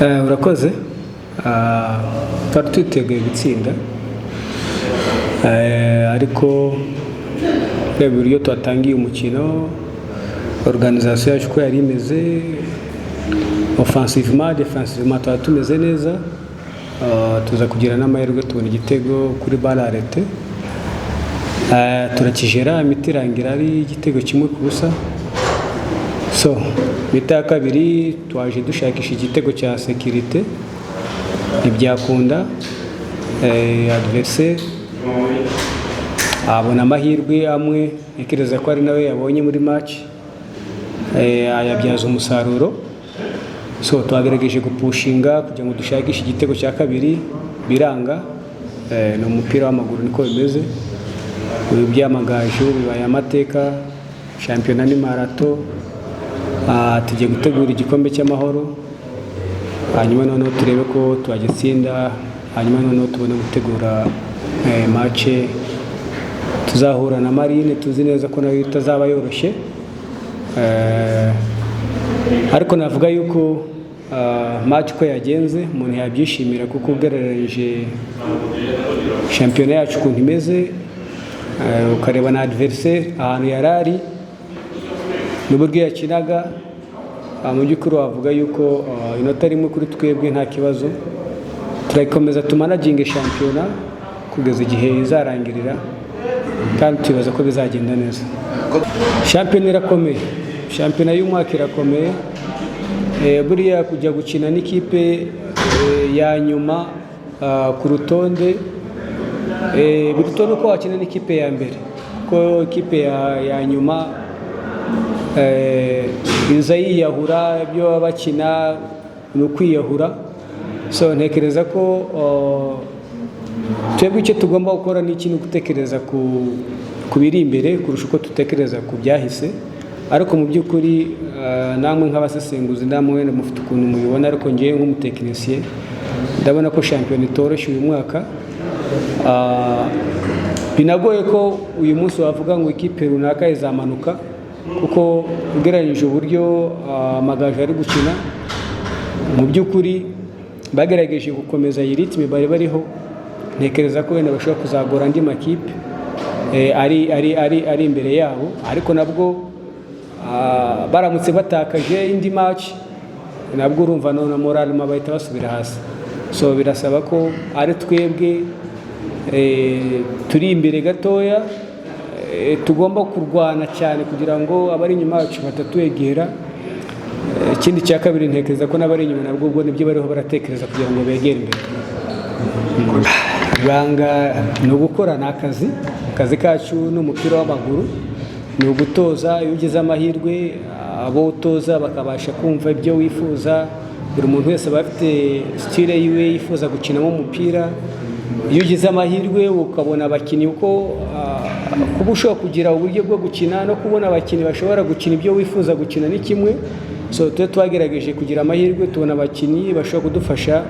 urakoze twari twiteguye gutsinda ariko reba uburyo twatangiye umukino organisation yacu ko yari imeze offensivement defensivement twari tumeze neza tuza kugira n'amahirwe tubona igitego kuri balle arrêtée turakijera imitirangira ari igitego kimwe ku busa so mita ya kabiri twaje dushakisha igitego cya sécurité ibyakunda adversaire abona amahirwe amwe ikireza ko ari nawe yabonye muri match ayabyaza umusaruro so twagerageje gupushinga kugira ngo dushakishe igitego cya kabiri biranga no umupira w'amaguru niko bimeze ubu byamagaju bibaye amateka shampiyona ni marato tugiye gutegura igikombe cy'amahoro hanyuma noneho turebe ko twagitsinda hanyuma noneho tubone gutegura match tuzahura na Marine tuzi neza ko nayo itazaba yoroshye ariko navuga yuko match ko yagenze umuntu yabyishimira kuko ugereranyije shampiyona yacu ukuntu imeze ukareba na adversaire ahantu yarari n'uburyo yakinaga mu by'ukuri wavuga yuko inota rimwe kuri twebwe nta kibazo turakomeza tumanaginge shampiyona kugeza igihe izarangirira kandi tubaza ko bizagenda neza shampiyona irakomeye shampiyona y'umwaka irakomeye buriya kujya gukina n'ikipe ya nyuma ku rutonde birutonde uko wakina n'ikipe ya mbere kuko ikipe ya nyuma iza yiyahura ibyo baba bakina ni ukwiyahura so ntekereza ko twebwe icyo tugomba gukora ni ikintu gutekereza ku biri imbere kurusha uko dutekereza ku byahise ariko mu by'ukuri namwe nk'abasesenguzi namwe wenda mufite ukuntu mubibona ariko ngewe nk'umutekinisiye ndabona ko shampiyona itoroshye uyu mwaka binagoye ko uyu munsi wavuga ngo ikipe runaka izamanuka kuko ugereranyije uburyo amagaju ari gukina mu by'ukuri bagerageje gukomeza iyi ritme bari bariho ntekereza ko wenda bashobora kuzagora andi makipe ari imbere yabo ariko nabwo baramutse batakaje indi match nabwo urumva none morale bahita basubira hasi so birasaba ko ari twebwe turi imbere gatoya tugomba kurwana cyane kugira ngo abari inyuma yacu batatwegera ikindi cya kabiri ntekereza ko n'abari inyuma nabwo ubwo nibyo bariho baratekereza kugira ngo begere imbere ibanga ni ugukora ni akazi kacu ni umupira w'amaguru ni ugutoza iyo ugize amahirwe abo utoza bakabasha kumva ibyo wifuza buri muntu wese aba afite style yiwe yifuza gukinamo umupira iyo ugize amahirwe ukabona abakinnyi uko kuba ushobora kugira uburyo bwo gukina no kubona abakinnyi bashobora gukina ibyo wifuza gukina ni kimwe so twe twagerageje kugira amahirwe tubona abakinnyi bashobora kudufasha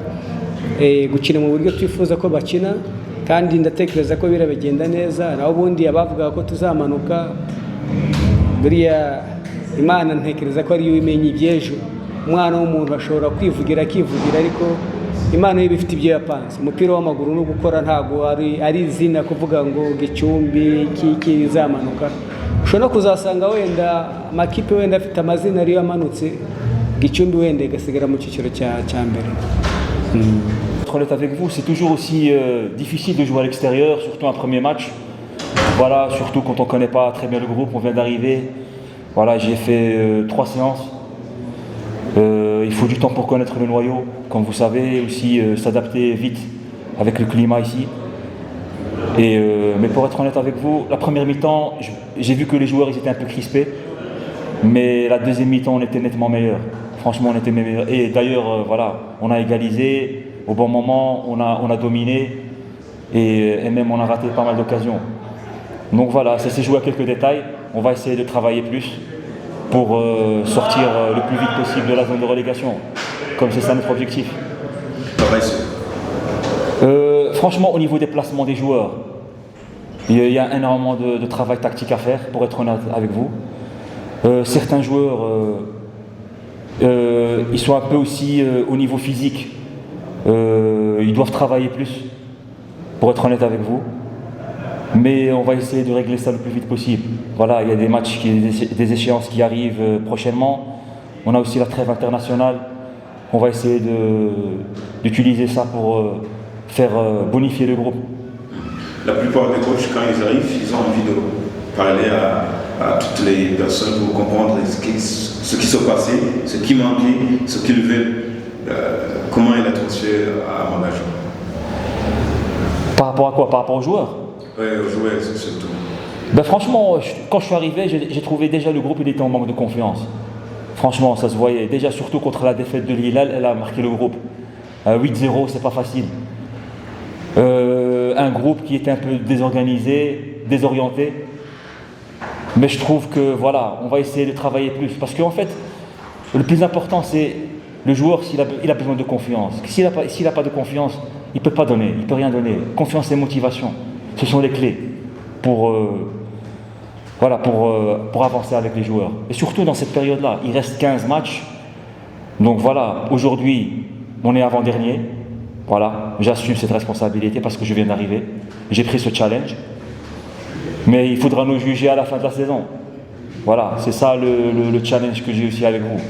gukina mu buryo twifuza ko bakina kandi ndatekereza ko birabagenda neza naho ubundi abavugaga ko tuzamanuka buriya Imana ntekereza ko ariyo imenya iby'ejo umwana w'umuntu ashobora kwivugira akivugira ariko Imana yo bifite ibyo yapanze umupira w'amaguru no gukora ntago ari izina kuvuga ngo Gicumbi kiki zamanuka ushobora kuzasanga wenda amakipe wenda afite amazina ariyo yamanutse Gicumbi wenda gasigara mu cyiciro cya mbere. Être honnête avec vous, c'est toujours aussi difficile de jouer à l'extérieur, surtout un premier match. Voilà, surtout quand on ne connaît pas très bien le groupe, on vient d'arriver. Voilà, j'ai fait 3 séances. Il faut du temps pour connaître le noyau, comme vous savez, aussi s'adapter vite avec le climat ici. Mais pour être honnête avec vous, la première mi-temps, j'ai vu que les joueurs ils étaient un peu crispés, mais la deuxième mi-temps, on était nettement meilleurs. Franchement, on était meilleurs. Et d'ailleurs, voilà, on a égalisé au bon moment, on a dominé et même on a raté pas mal d'occasions. Donc voilà, ça s'est joué à quelques détails. On va essayer de travailler plus pour sortir le plus vite possible de la zone de relégation, comme c'est ça notre objectif. Franchement, au niveau des placements des joueurs, il y a énormément de travail tactique à faire, pour être honnête avec vous. Certains joueurs Ils sont un peu aussi au niveau physique. Ils doivent travailler plus, pour être honnête avec vous. Mais on va essayer de régler ça le plus vite possible. Voilà, il y a des matchs, des échéances qui arrivent prochainement. On a aussi la trêve internationale. On va essayer d'utiliser ça pour faire bonifier le groupe. La plupart des coachs, quand ils arrivent, ils ont envie de parler à toutes les personnes pour comprendre ce qui se passait, ce qui manquait, ce qu'ils veulent, comment est l'atmosphère à Managua. Par rapport à quoi? Par rapport aux joueurs? Oui, aux joueurs surtout. Ben franchement, quand je suis arrivé, j'ai trouvé déjà le groupe, il était en manque de confiance. Franchement, ça se voyait. Déjà, surtout contre la défaite de l'Hilal, elle a marqué le groupe. 8-0, c'est pas facile. Un groupe qui était un peu désorganisé, désorienté. Mais je trouve que voilà, on va essayer de travailler plus. Parce qu'en fait, le plus important, c'est le joueur, il a besoin de confiance. S'il n'a pas de confiance, il ne peut pas donner, il ne peut rien donner. Confiance et motivation, ce sont les clés pour avancer avec les joueurs. Et surtout dans cette période-là, il reste 15 matchs. Donc voilà, aujourd'hui, on est avant-dernier. Voilà, j'assume cette responsabilité parce que je viens d'arriver. J'ai pris ce challenge. Mais il faudra nous juger à la fin de la saison. Voilà, c'est ça le challenge que j'ai aussi avec vous.